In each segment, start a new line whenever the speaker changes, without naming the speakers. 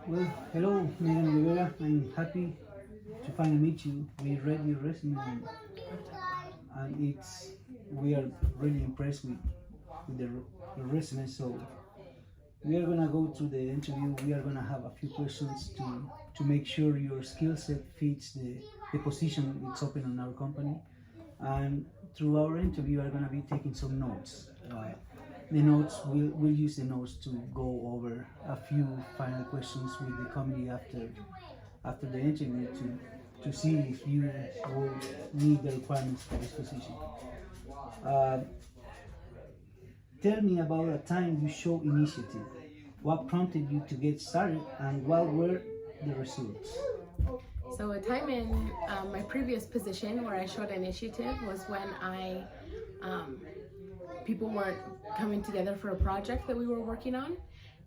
Well, hello, Megan Rivera. I'm happy to finally meet you. We read your resume and we are really impressed with the resume. So we are gonna go through the interview. We are gonna have a few questions to make sure your skill set fits the position it's open on our company. And through our interview, we are gonna be taking some notes. The notes we'll use the notes to go over a few final questions with the committee after the interview to see if you will meet the requirements for this position. Uh, Tell me about a time you show initiative. What prompted you to get started, and what were the results?
So a time in my previous position where I showed initiative was when um, people weren't coming together for a project that we were working on,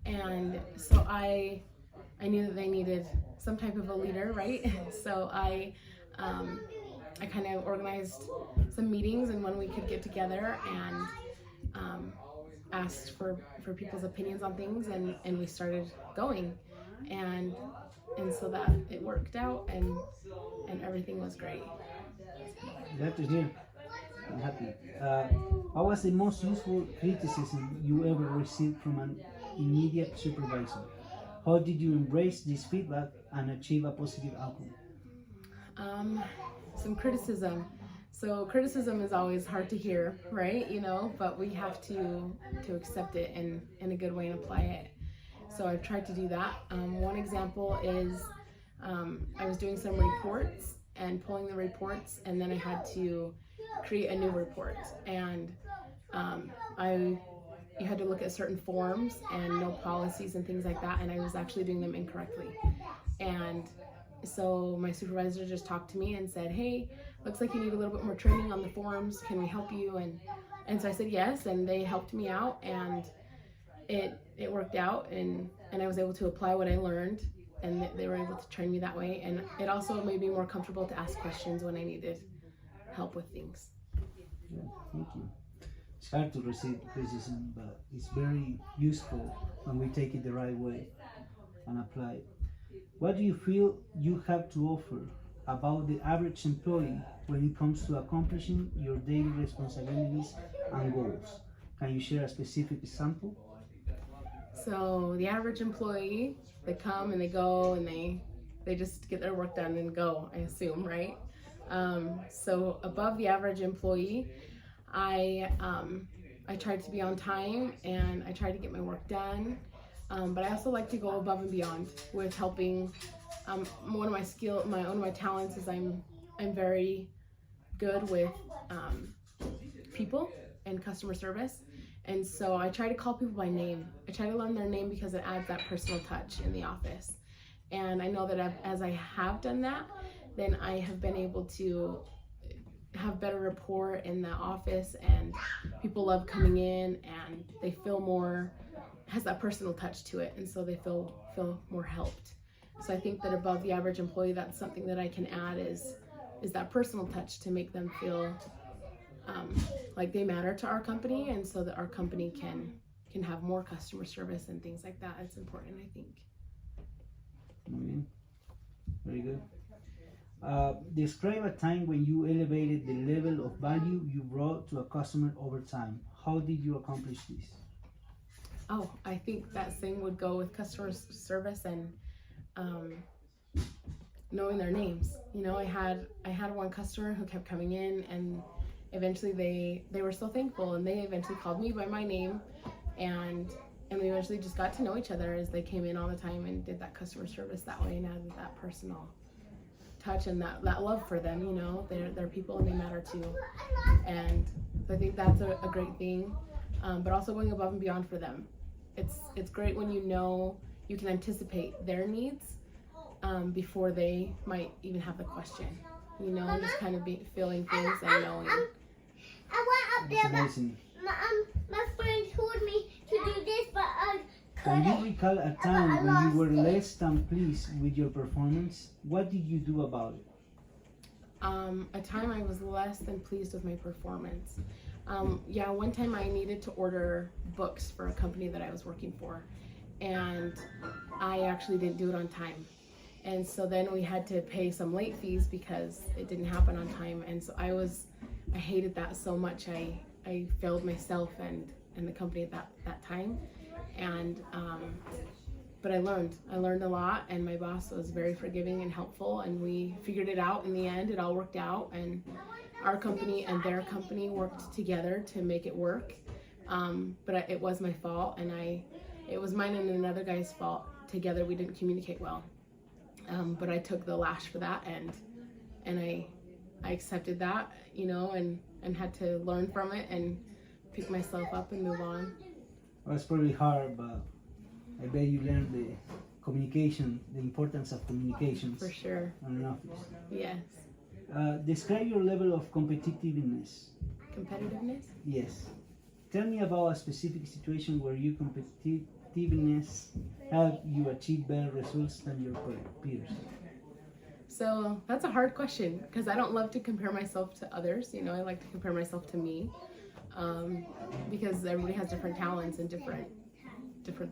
and so I knew that they needed some type of a leader, right? So I kind of organized some meetings and when we could get together and asked for people's opinions on things, and we started going, and so that it worked out, and everything was great.
Glad to hear. I'm happy. What was the most useful criticism you ever received from an immediate supervisor? How did you embrace this feedback and achieve a positive outcome?
Um, some criticism. So criticism is always hard to hear, right? But we have to accept it in a good way and apply it. So I've tried to do that. One example is I was doing some reports and pulling the reports, and then I had to create a new report. And I you had to look at certain forms and know policies and things like that, and I was actually doing them incorrectly. And so my supervisor just talked to me and said, "Hey, looks like you need a little bit more training on the forms. Can we help you?" And so I said yes, and they helped me out, and it worked out, and I was able to apply what I learned, and they were able to train me that way, and it also made me more comfortable to ask questions when I needed help with things.
Yeah, thank you. It's hard to receive criticism, but it's very useful when we take it the right way and apply it. What do you feel you have to offer about the average employee when it comes to accomplishing your daily responsibilities and goals? Can you share a specific example?
So the average employee, they come and they go, and they just get their work done and go, I assume, right? So above the average employee, I tried to be on time, and I tried to get my work done. But I also like to go above and beyond with helping. One of my talents is I'm very good with people and customer service. And so I try to call people by name. I try to learn their name because it adds that personal touch in the office. And I know that as I have done that, then I have been able to have better rapport in the office, and people love coming in, and they feel more, has that personal touch to it, and so they feel more helped. So I think that above the average employee, that's something that I can add is that personal touch to make them feel like they matter to our company, and so that our company can have more customer service and things like that. It's important, I think.
Very good. Describe a time when you elevated the level of value you brought to a customer over time. How did you accomplish this?
Oh, I think that same would go with customer service and knowing their names. I had one customer who kept coming in, and eventually they were so thankful, and they eventually called me by my name, and we eventually just got to know each other as they came in all the time and did that customer service that way, and added that personal touch and that love for them. They're people and they matter too, and so I think that's a great thing. But also going above and beyond for them. It's great when you can anticipate their needs before they might even have the question. Just kind of feeling things and knowing.
I went up
That's
there,
amazing.
my friend told me to do this, but I
Can you
couldn't.
recall a time when you were less than pleased with your performance? What did you do about it?
A time I was less than pleased with my performance. One time I needed to order books for a company that I was working for, and I actually didn't do it on time. And so then we had to pay some late fees because it didn't happen on time. And so I hated that so much. I failed myself and the company at that time. And but I learned a lot, and my boss was very forgiving and helpful, and we figured it out in the end. It all worked out, and our company and their company worked together to make it work. But it was my fault, and it was mine and another guy's fault. Together we didn't communicate well. But I took the lash for that, and I accepted that, you know, and had to learn from it and pick myself up and move on.
Well, it's probably hard, but I bet you learned the communication, the importance of communications
For sure.
on an office.
Yes.
Describe your level of competitiveness.
Competitiveness?
Yes. Tell me about a specific situation where your competitiveness helped you achieve better results than your peers.
So that's a hard question because I don't love to compare myself to others. You know, I like to compare myself to me, because everybody has different talents and different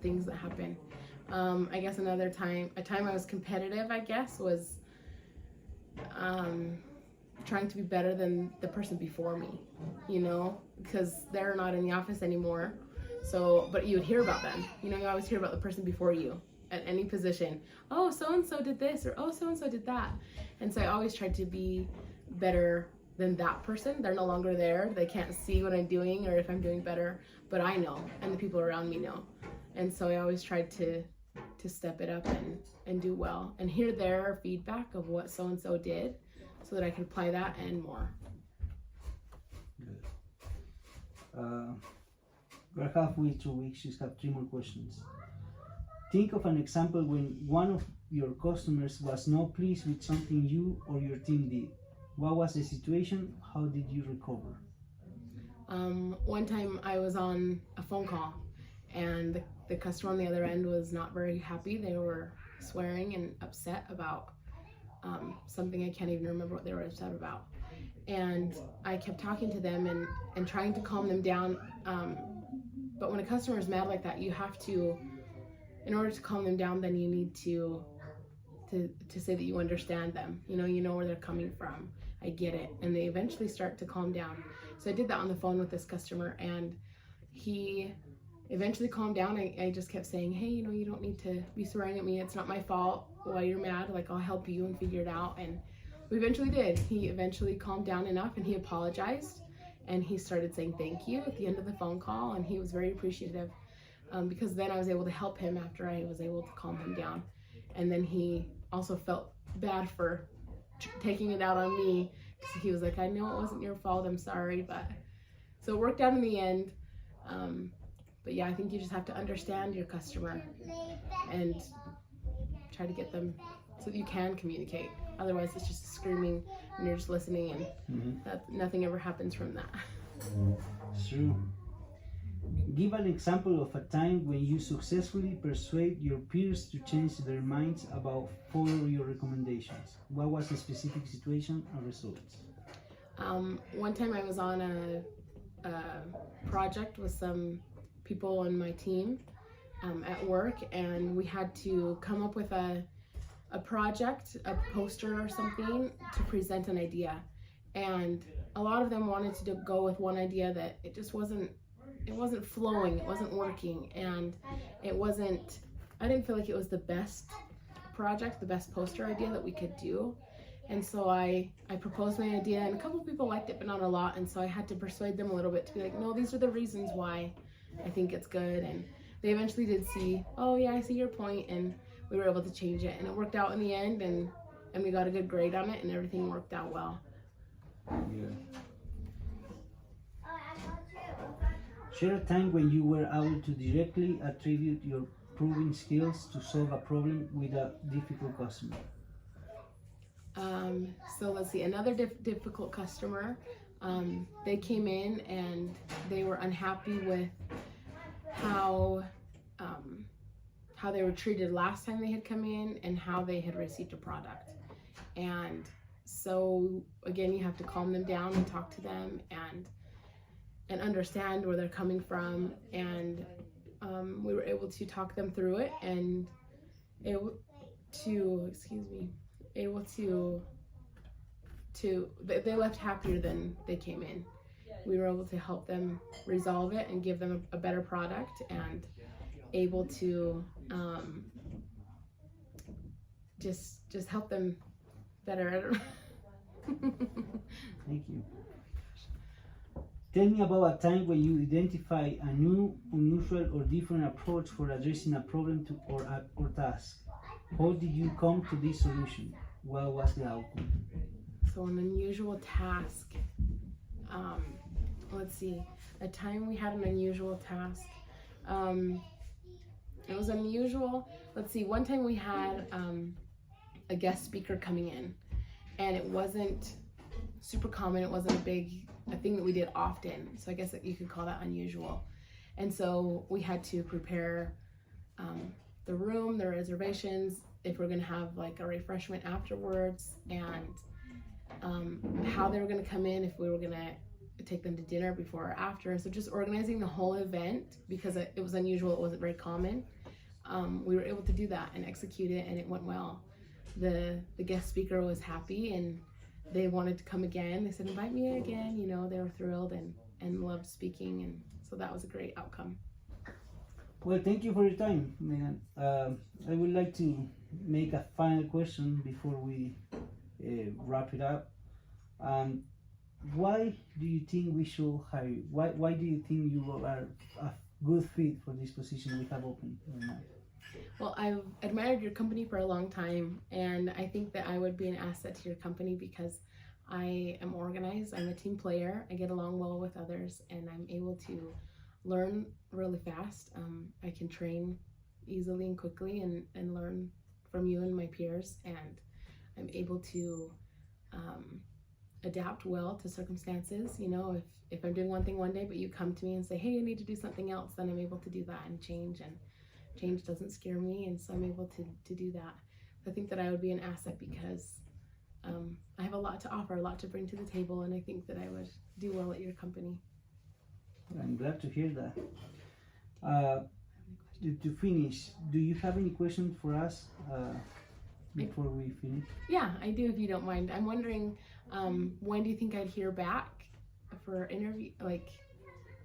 things that happen. I guess a time I was competitive, I guess, was trying to be better than the person before me, you know, because they're not in the office anymore. So, but you would hear about them. You know, you always hear about the person before you at any position. Oh, so-and-so did this, or oh, so-and-so did that. And so I always tried to be better than that person. They're no longer there. They can't see what I'm doing or if I'm doing better, but I know, and the people around me know. And so I always tried to step it up and do well and hear their feedback of what so-and-so did so that I could apply that and more.
Good. We're halfway through. We just have 3 more questions. Think of an example when one of your customers was not pleased with something you or your team did. What was the situation? How did you recover?
One time I was on a phone call, and the customer on the other end was not very happy. They were swearing and upset about something. I can't even remember what they were upset about. And I kept talking to them and trying to calm them down. But when a customer is mad like that, you have to, in order to calm them down, then you need to say that you understand them. You know where they're coming from. I get it. And they eventually start to calm down. So I did that on the phone with this customer, and he eventually calmed down. I just kept saying, hey, you don't need to be swearing at me. It's not my fault why you're mad. Like, I'll help you and figure it out. And we eventually did. He eventually calmed down enough, and he apologized, and he started saying thank you at the end of the phone call, and he was very appreciative, because then I was able to help him after I was able to calm him down. And then he also felt bad for taking it out on me, because he was like, I know it wasn't your fault, I'm sorry. But so it worked out in the end. But yeah, I think you just have to understand your customer and try to get them so that you can communicate. Otherwise it's just screaming and you're just listening, and nothing ever happens from that.
True. Give an example of a time when you successfully persuade your peers to change their minds about follow your recommendations. What was the specific situation and results?
One time I was on a project with some people on my team at work, and we had to come up with a project, a poster or something to present an idea. And a lot of them wanted to go with one idea that it just wasn't flowing, it wasn't working, and I didn't feel like it was the best project, the best poster idea that we could do. And so I proposed my idea, and a couple of people liked it, but not a lot. And so I had to persuade them a little bit to be like, no, these are the reasons why I think it's good. And they eventually did see, oh yeah, I see your point, and we were able to change it, and it worked out in the end, and we got a good grade on it, and everything worked out well.
Yeah. Share a time when you were able to directly attribute your proven skills to solve a problem with a difficult customer.
So let's see, another difficult customer, they came in and they were unhappy with how they were treated last time they had come in and how they had received a product. And so again, you have to calm them down and talk to them and understand where they're coming from, and we were able to talk them through it and able to they left happier than they came in. We were able to help them resolve it and give them a better product, and able to just help them better.
Thank you. Tell me about a time when you identify a new, unusual, or different approach for addressing a problem or task. How did you come to this solution? What was the outcome?
So an unusual task. Let's see. A time we had an unusual task. It was unusual. Let's see. One time we had a guest speaker coming in, and it wasn't super common. It wasn't a thing that we did often. So I guess that you could call that unusual. And so we had to prepare the room, the reservations, if we're gonna have like a refreshment afterwards, and how they were gonna come in, if we were gonna take them to dinner before or after. So just organizing the whole event, because it was unusual, it wasn't very common. We were able to do that and execute it, and it went well. The guest speaker was happy, and they wanted to come again. They said, invite me again. You know, they were thrilled and loved speaking, and so that was a great outcome.
Well, thank you for your time, Megan. I would like to make a final question before we wrap it up. Why do you think we should hire you? Why do you think you are a good fit for this position we have open right now?
Well, I've admired your company for a long time, and I think that I would be an asset to your company because I am organized, I'm a team player, I get along well with others, and I'm able to learn really fast. I can train easily and quickly and learn from you and my peers, and I'm able to adapt well to circumstances. You know, if I'm doing one thing one day, but you come to me and say, hey, I need to do something else, then I'm able to do that and change doesn't scare me, and so I'm able to do that. I think that I would be an asset because I have a lot to offer, a lot to bring to the table, and I think that I would do well at your company.
I'm glad to hear that. To finish, do you have any questions for us before we finish?
Yeah, I do, if you don't mind. I'm wondering, when do you think I'd hear back for interview, like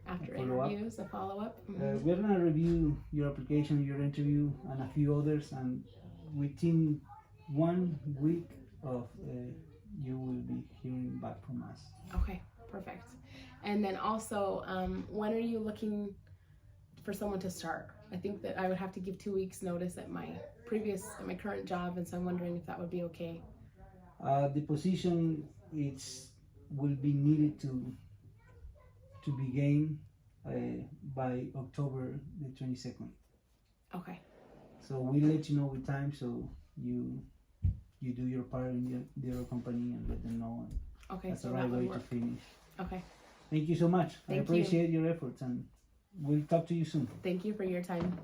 after interviews, a follow-up? Mm-hmm.
We're gonna review your application, your interview, and a few others, and within 1 week of you will be hearing back from us.
Okay, perfect. And then also, when are you looking for someone to start? I think that I would have to give 2 weeks notice at my current job, and so I'm wondering if that would be okay.
The position will be needed to begin by October the 22nd.
Okay.
So we'll let you know with time, so you do your part in your company and let them know.
Okay,
that's
so
the right
that would
way
work.
to finish.
Okay.
Thank you so much.
Thank
I appreciate your efforts, and we'll talk to you soon.
Thank you for your time.